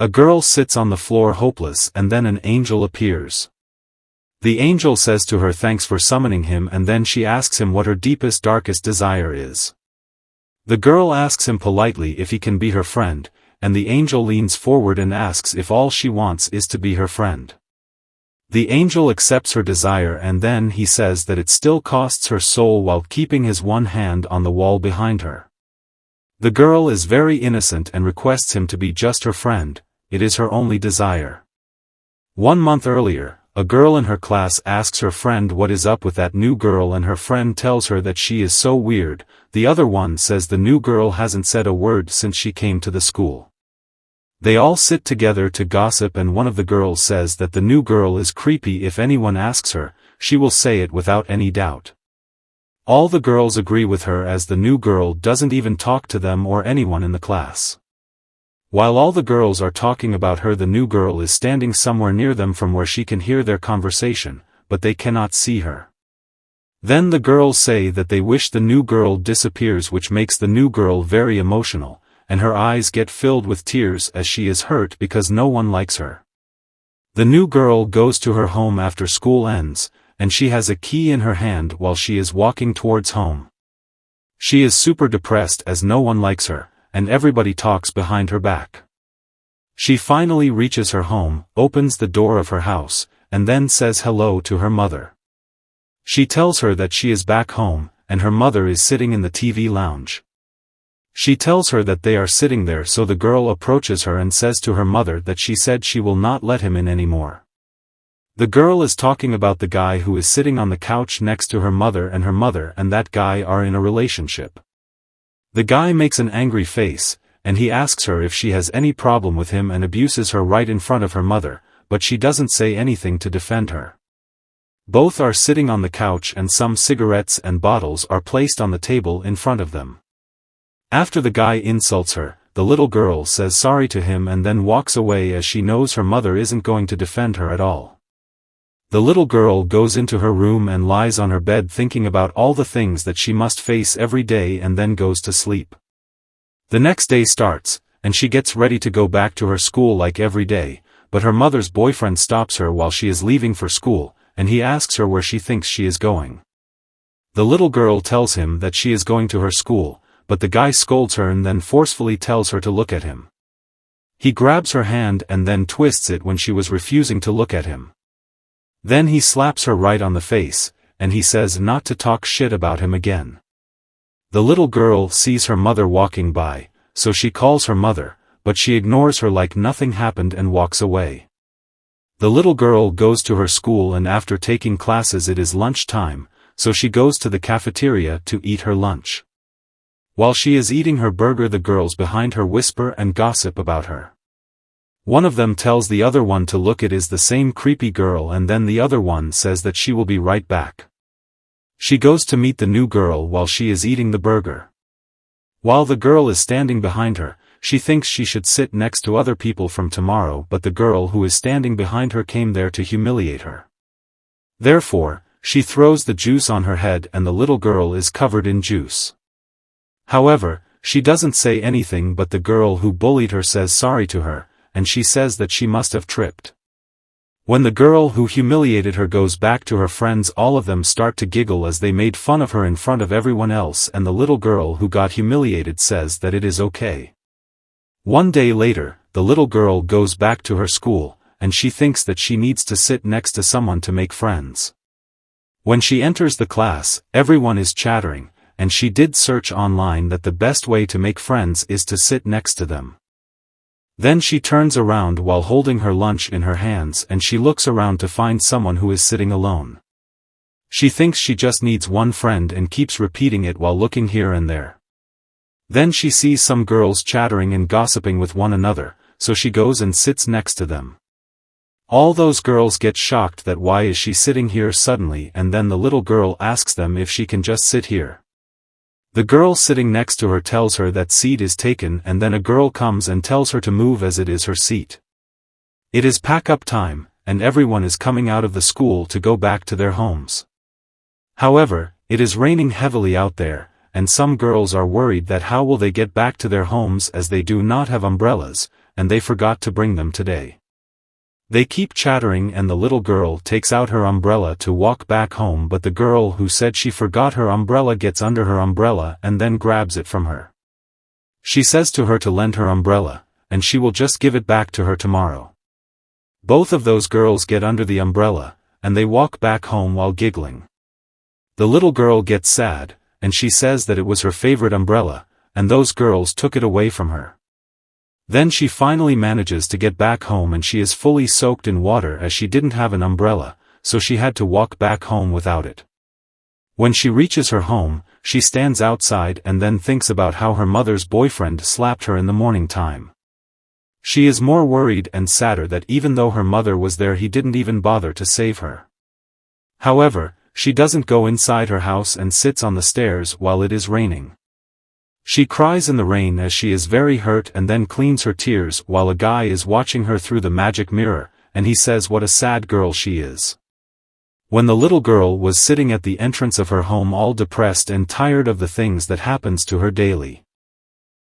A girl sits on the floor hopeless and then an angel appears. The angel says to her thanks for summoning him and then she asks him what her deepest darkest desire is. The girl asks him politely if he can be her friend, and the angel leans forward and asks if all she wants is to be her friend. The angel accepts her desire and then he says that it still costs her soul while keeping his one hand on the wall behind her. The girl is very innocent and requests him to be just her friend, it is her only desire. 1 month earlier, a girl in her class asks her friend what is up with that new girl and her friend tells her that she is so weird. The other one says the new girl hasn't said a word since she came to the school. They all sit together to gossip and one of the girls says that the new girl is creepy. If anyone asks her, she will say it without any doubt. All the girls agree with her as the new girl doesn't even talk to them or anyone in the class. While all the girls are talking about her, the new girl is standing somewhere near them from where she can hear their conversation, but they cannot see her. Then the girls say that they wish the new girl disappears, which makes the new girl very emotional, and her eyes get filled with tears as she is hurt because no one likes her. The new girl goes to her home after school ends, and she has a key in her hand while she is walking towards home. She is super depressed as no one likes her, and everybody talks behind her back. She finally reaches her home, opens the door of her house, and then says hello to her mother. She tells her that she is back home, and her mother is sitting in the TV lounge. She tells her that they are sitting there, so the girl approaches her and says to her mother that she said she will not let him in anymore. The girl is talking about the guy who is sitting on the couch next to her mother and that guy are in a relationship. The guy makes an angry face, and he asks her if she has any problem with him and abuses her right in front of her mother, but she doesn't say anything to defend her. Both are sitting on the couch and some cigarettes and bottles are placed on the table in front of them. After the guy insults her, the little girl says sorry to him and then walks away as she knows her mother isn't going to defend her at all. The little girl goes into her room and lies on her bed thinking about all the things that she must face every day and then goes to sleep. The next day starts, and she gets ready to go back to her school like every day, but her mother's boyfriend stops her while she is leaving for school, and he asks her where she thinks she is going. The little girl tells him that she is going to her school, but the guy scolds her and then forcefully tells her to look at him. He grabs her hand and then twists it when she was refusing to look at him. Then he slaps her right on the face, and he says not to talk shit about him again. The little girl sees her mother walking by, so she calls her mother, but she ignores her like nothing happened and walks away. The little girl goes to her school and after taking classes it is lunch time, so she goes to the cafeteria to eat her lunch. While she is eating her burger, the girls behind her whisper and gossip about her. One of them tells the other one to look, it is the same creepy girl, and then the other one says that she will be right back. She goes to meet the new girl while she is eating the burger. While the girl is standing behind her, she thinks she should sit next to other people from tomorrow, but the girl who is standing behind her came there to humiliate her. Therefore, she throws the juice on her head and the little girl is covered in juice. However, she doesn't say anything, but the girl who bullied her says sorry to her, and she says that she must have tripped. When the girl who humiliated her goes back to her friends, all of them start to giggle as they made fun of her in front of everyone else, and the little girl who got humiliated says that it is okay. One day later, the little girl goes back to her school, and she thinks that she needs to sit next to someone to make friends. When she enters the class, everyone is chattering, and she did search online that the best way to make friends is to sit next to them. Then she turns around while holding her lunch in her hands and she looks around to find someone who is sitting alone. She thinks she just needs one friend and keeps repeating it while looking here and there. Then she sees some girls chattering and gossiping with one another, so she goes and sits next to them. All those girls get shocked that why is she sitting here suddenly, and then the little girl asks them if she can just sit here. The girl sitting next to her tells her that seat is taken, and then a girl comes and tells her to move as it is her seat. It is pack-up time, and everyone is coming out of the school to go back to their homes. However, it is raining heavily out there, and some girls are worried that how will they get back to their homes as they do not have umbrellas, and they forgot to bring them today. They keep chattering and the little girl takes out her umbrella to walk back home, but the girl who said she forgot her umbrella gets under her umbrella and then grabs it from her. She says to her to lend her umbrella, and she will just give it back to her tomorrow. Both of those girls get under the umbrella, and they walk back home while giggling. The little girl gets sad, and she says that it was her favorite umbrella, and those girls took it away from her. Then she finally manages to get back home and she is fully soaked in water as she didn't have an umbrella, so she had to walk back home without it. When she reaches her home, she stands outside and then thinks about how her mother's boyfriend slapped her in the morning time. She is more worried and sadder that even though her mother was there he didn't even bother to save her. However, she doesn't go inside her house and sits on the stairs while it is raining. She cries in the rain as she is very hurt and then cleans her tears while a guy is watching her through the magic mirror, and he says what a sad girl she is. When the little girl was sitting at the entrance of her home all depressed and tired of the things that happens to her daily,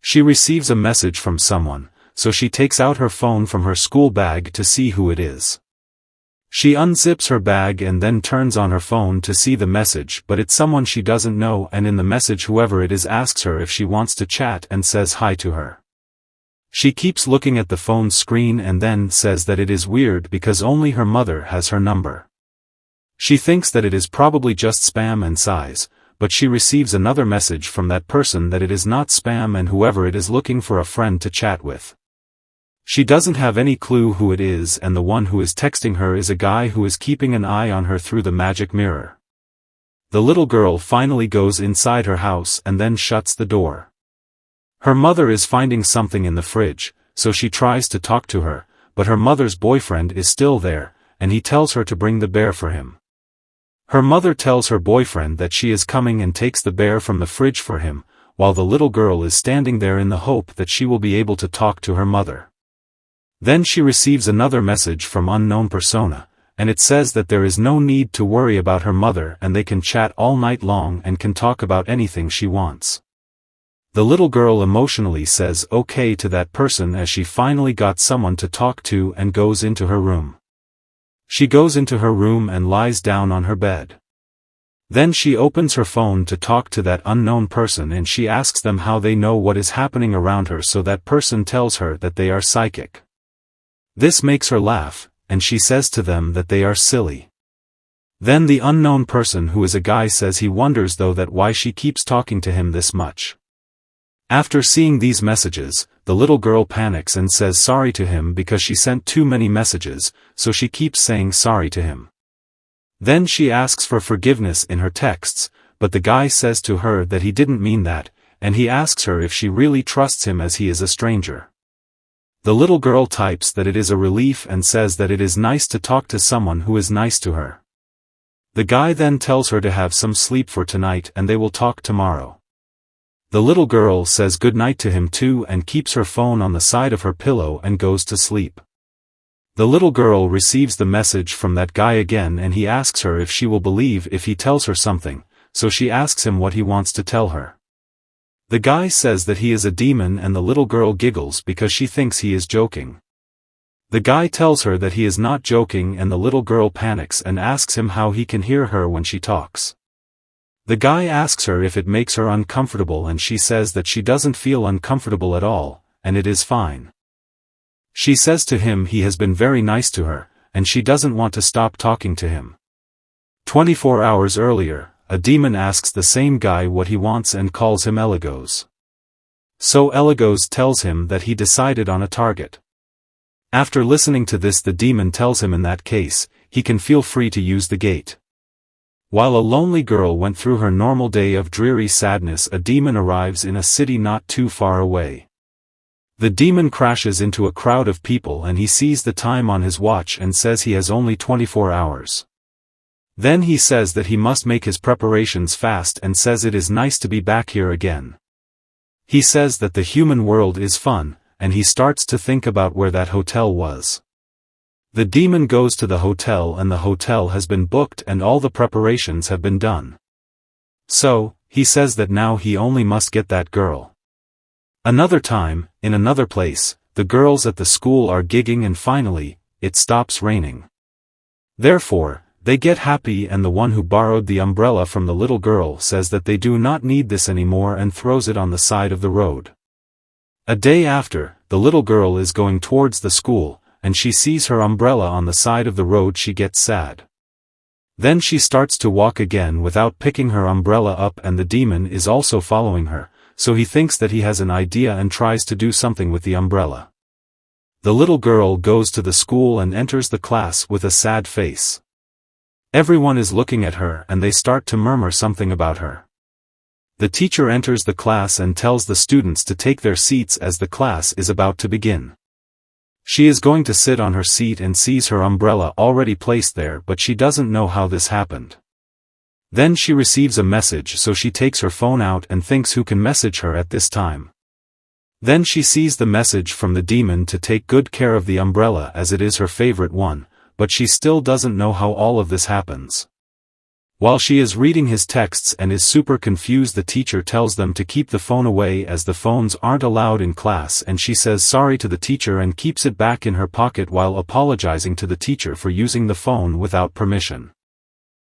she receives a message from someone, so she takes out her phone from her school bag to see who it is. She unzips her bag and then turns on her phone to see the message, but it's someone she doesn't know, and in the message whoever it is asks her if she wants to chat and says hi to her. She keeps looking at the phone screen and then says that it is weird because only her mother has her number. She thinks that it is probably just spam and sighs, but she receives another message from that person that it is not spam and whoever it is looking for a friend to chat with. She doesn't have any clue who it is, and the one who is texting her is a guy who is keeping an eye on her through the magic mirror. The little girl finally goes inside her house and then shuts the door. Her mother is finding something in the fridge, so she tries to talk to her, but her mother's boyfriend is still there, and he tells her to bring the bear for him. Her mother tells her boyfriend that she is coming and takes the bear from the fridge for him, while the little girl is standing there in the hope that she will be able to talk to her mother. Then she receives another message from unknown persona, and it says that there is no need to worry about her mother and they can chat all night long and can talk about anything she wants. The little girl emotionally says okay to that person as she finally got someone to talk to and goes into her room. She goes into her room and lies down on her bed. Then she opens her phone to talk to that unknown person and she asks them how they know what is happening around her, so that person tells her that they are psychic. This makes her laugh, and she says to them that they are silly. Then the unknown person who is a guy says he wonders though that why she keeps talking to him this much. After seeing these messages, the little girl panics and says sorry to him because she sent too many messages, so she keeps saying sorry to him. Then she asks for forgiveness in her texts, but the guy says to her that he didn't mean that, and he asks her if she really trusts him as he is a stranger. The little girl types that it is a relief and says that it is nice to talk to someone who is nice to her. The guy then tells her to have some sleep for tonight and they will talk tomorrow. The little girl says good night to him too and keeps her phone on the side of her pillow and goes to sleep. The little girl receives the message from that guy again and he asks her if she will believe if he tells her something, so she asks him what he wants to tell her. The guy says that he is a demon and the little girl giggles because she thinks he is joking. The guy tells her that he is not joking and the little girl panics and asks him how he can hear her when she talks. The guy asks her if it makes her uncomfortable and she says that she doesn't feel uncomfortable at all, and it is fine. She says to him he has been very nice to her, and she doesn't want to stop talking to him. 24 hours earlier, a demon asks the same guy what he wants and calls him Eligos. So Eligos tells him that he decided on a target. After listening to this, the demon tells him in that case, he can feel free to use the gate. While a lonely girl went through her normal day of dreary sadness, a demon arrives in a city not too far away. The demon crashes into a crowd of people and he sees the time on his watch and says he has only 24 hours. Then he says that he must make his preparations fast and says it is nice to be back here again. He says that the human world is fun, and he starts to think about where that hotel was. The demon goes to the hotel and the hotel has been booked and all the preparations have been done. So, he says that now he only must get that girl. Another time, in another place, the girls at the school are gigging and finally, it stops raining. Therefore, they get happy and the one who borrowed the umbrella from the little girl says that they do not need this anymore and throws it on the side of the road. A day after, the little girl is going towards the school, and she sees her umbrella on the side of the road. She gets sad. Then she starts to walk again without picking her umbrella up, and the demon is also following her, so he thinks that he has an idea and tries to do something with the umbrella. The little girl goes to the school and enters the class with a sad face. Everyone is looking at her and they start to murmur something about her. The teacher enters the class and tells the students to take their seats as the class is about to begin. She is going to sit on her seat and sees her umbrella already placed there, but she doesn't know how this happened. Then she receives a message, so she takes her phone out and thinks who can message her at this time. Then she sees the message from the demon to take good care of the umbrella as it is her favorite one, but she still doesn't know how all of this happens. While she is reading his texts and is super confused, the teacher tells them to keep the phone away as the phones aren't allowed in class, and she says sorry to the teacher and keeps it back in her pocket while apologizing to the teacher for using the phone without permission.